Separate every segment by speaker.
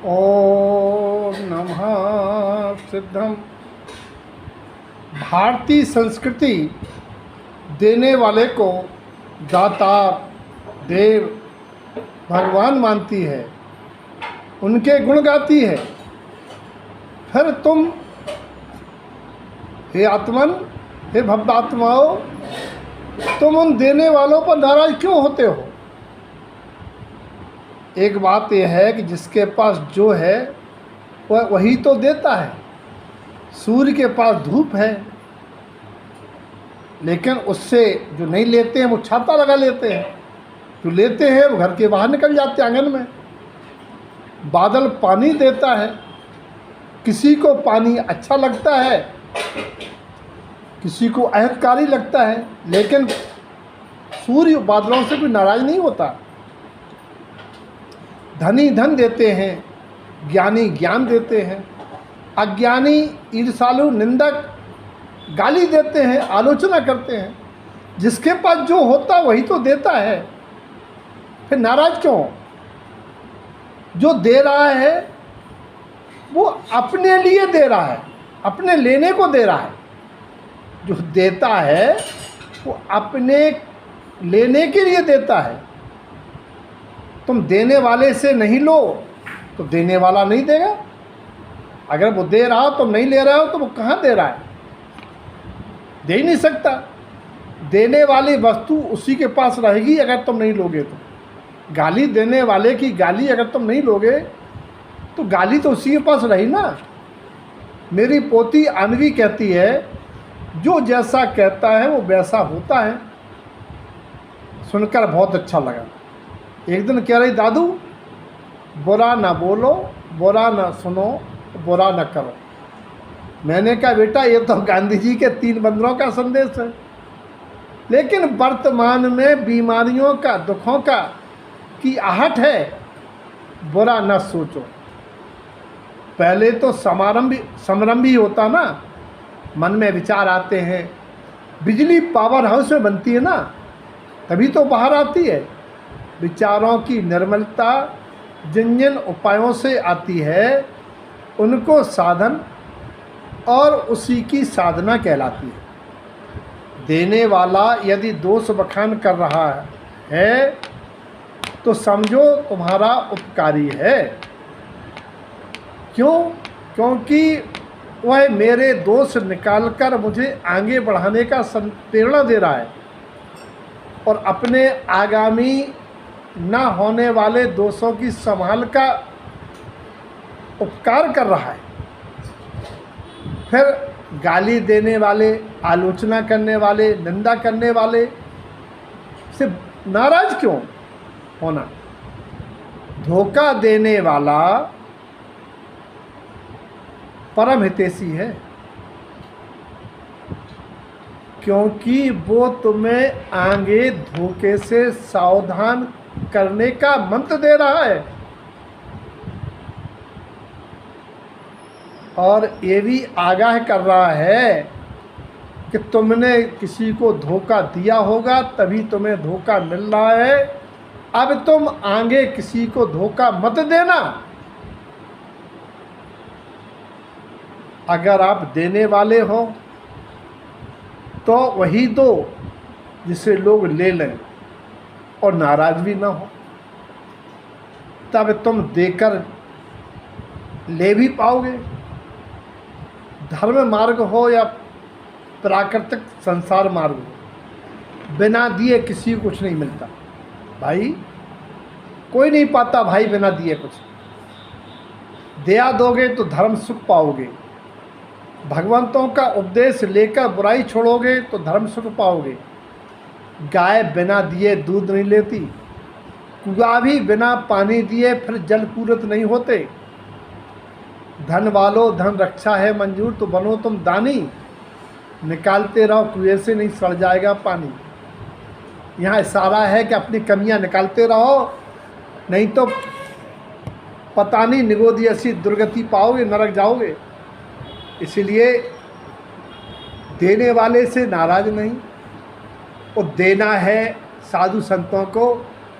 Speaker 1: ओम नमः सिद्धम। भारतीय संस्कृति देने वाले को दातार, देव, भगवान मानती है, उनके गुण गाती है। फिर तुम हे आत्मन, हे भक्तात्माओं, तुम उन देने वालों पर नाराज क्यों होते हो? एक बात यह है कि जिसके पास जो है वह वही तो देता है। सूर्य के पास धूप है, लेकिन उससे जो नहीं लेते हैं वो छाता लगा लेते हैं, जो लेते हैं वो घर के बाहर निकल जाते हैं आंगन में। बादल पानी देता है, किसी को पानी अच्छा लगता है, किसी को अहितकारी लगता है, लेकिन सूर्य बादलों से भी नाराज नहीं होता। धनी धन देते हैं, ज्ञानी ज्ञान देते हैं, अज्ञानी ईर्ष्यालु निंदक गाली देते हैं, आलोचना करते हैं। जिसके पास जो होता वही तो देता है, फिर नाराज क्यों? जो दे रहा है वो अपने लिए दे रहा है, अपने लेने को दे रहा है। जो देता है वो अपने लेने के लिए देता है। तुम देने वाले से नहीं लो तो देने वाला नहीं देगा। अगर वो दे रहा हो तुम नहीं ले रहे हो तो वो कहाँ दे रहा है? दे ही नहीं सकता। देने वाली वस्तु उसी के पास रहेगी अगर तुम नहीं लोगे तो। गाली देने वाले की गाली अगर तुम नहीं लोगे तो गाली तो उसी के पास रही ना। मेरी पोती अनवी कहती है, जो जैसा कहता है वो वैसा होता है। सुनकर बहुत अच्छा लगा। एक दिन कह रही, दादू बुरा ना बोलो, बुरा ना सुनो, बुरा ना करो। मैंने कहा, बेटा ये तो गांधी जी के 3 बंदरों का संदेश है। लेकिन वर्तमान में बीमारियों का, दुखों का की आहट है, बुरा न सोचो। पहले तो समारंभ ही होता ना, मन में विचार आते हैं। बिजली पावर हाउस में बनती है ना, तभी तो बाहर आती है। विचारों की निर्मलता जिन जिन उपायों से आती है उनको साधन और उसी की साधना कहलाती है। देने वाला यदि दोष बखान कर रहा है तो समझो तुम्हारा उपकारी है। क्यों? क्योंकि वह मेरे दोष निकालकर मुझे आगे बढ़ाने का प्रेरणा दे रहा है और अपने आगामी ना होने वाले दोषों की संभाल का उपकार कर रहा है। फिर गाली देने वाले, आलोचना करने वाले, निंदा करने वाले से नाराज क्यों होना? धोखा देने वाला परम हितैषी है, क्योंकि वो तुम्हें आगे धोखे से सावधान करने का मंत्र दे रहा है। और ये भी आगाह कर रहा है कि तुमने किसी को धोखा दिया होगा तभी तुम्हें धोखा मिल रहा है। अब तुम आगे किसी को धोखा मत देना। अगर आप देने वाले हो तो वही दो जिसे लोग ले लें और नाराज भी ना हो, तब तुम देकर ले भी पाओगे। धर्म मार्ग हो या प्राकृतिक संसार मार्ग हो, बिना दिए किसी को कुछ नहीं मिलता भाई। कोई नहीं पाता भाई बिना दिए कुछ। दया दोगे तो धर्म सुख पाओगे। भगवंतों का उपदेश लेकर बुराई छोड़ोगे तो धर्म सुख पाओगे। गाय बिना दिए दूध नहीं लेती, कुआं भी बिना पानी दिए फिर जल पूरित नहीं होते। धन वालों, धन रक्षा है मंजूर तो बनो तुम दानी। निकालते रहो कुएं से नहीं सड़ जाएगा पानी। यहाँ इशारा है कि अपनी कमियां निकालते रहो, नहीं तो पता नहीं निगोदी ऐसी दुर्गति पाओगे, नरक जाओगे। इसलिए देने वाले से नाराज नहीं। और देना है साधु संतों को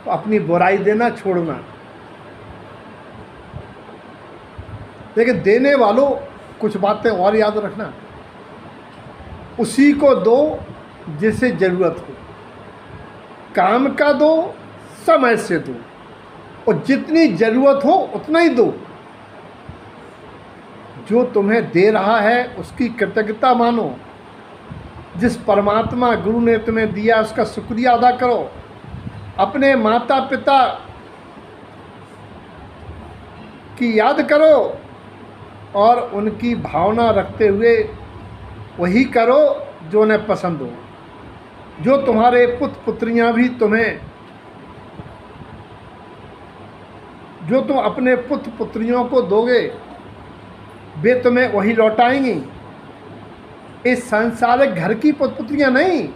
Speaker 1: तो अपनी बुराई देना छोड़ना। लेकिन देने वालों कुछ बातें और याद रखना, उसी को दो जिसे ज़रूरत हो, काम का दो, समय से दो, और जितनी ज़रूरत हो उतना ही दो। जो तुम्हें दे रहा है उसकी कृतज्ञता मानो, जिस परमात्मा गुरु ने तुम्हें दिया उसका शुक्रिया अदा करो। अपने माता पिता की याद करो और उनकी भावना रखते हुए वही करो जो उन्हें पसंद हो। जो तुम्हारे पुत्र पुत्रियां भी तुम्हें, जो तुम अपने पुत्र पुत्रियों को दोगे वे तुम्हें वही लौटाएंगी। इस सांसारिक घर की पुत्र पुत्रियां नहीं,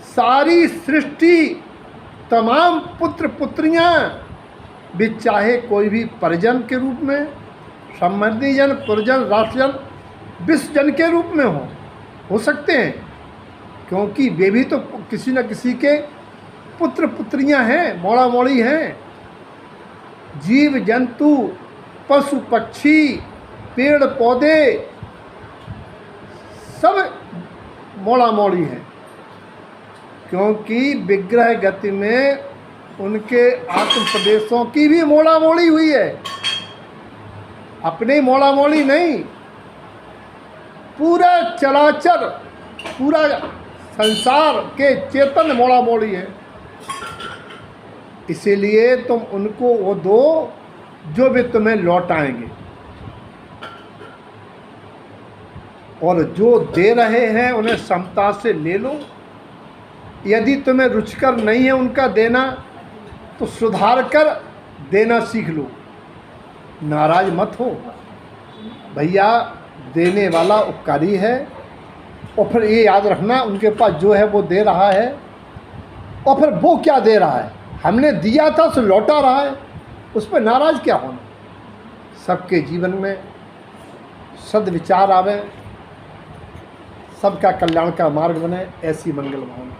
Speaker 1: सारी सृष्टि, तमाम पुत्र पुत्रियां भी, चाहे कोई भी परिजन के रूप में, संबंधीजन, पुरजन, राष्ट्रजन, विश्वजन के रूप में हो सकते हैं, क्योंकि वे भी तो किसी न किसी के पुत्र पुत्रियां हैं, मोड़ा मोड़ी हैं। जीव जंतु, पशु पक्षी, पेड़ पौधे सब मोड़ा मोड़ी हैं, क्योंकि विग्रह गति में उनके आत्म प्रदेशों की भी मोड़ा मोड़ी हुई है। अपनी मोड़ा मोड़ी नहीं, पूरा चराचर, पूरा संसार के चेतन मोड़ा मोड़ी है। इसीलिए तुम उनको वो दो जो भी तुम्हें लौटाएंगे, और जो दे रहे हैं उन्हें समता से ले लो। यदि तुम्हें रुचिकर नहीं है उनका देना तो सुधार कर देना सीख लो, नाराज मत हो। भैया देने वाला उपकारी है, और फिर ये याद रखना उनके पास जो है वो दे रहा है, और फिर वो क्या दे रहा है, हमने दिया था सो लौटा रहा है, उस पर नाराज़ क्या होना। सबके जीवन में सद्विचार आवे, सबका कल्याण का मार्ग बने, ऐसी मंगल भावना।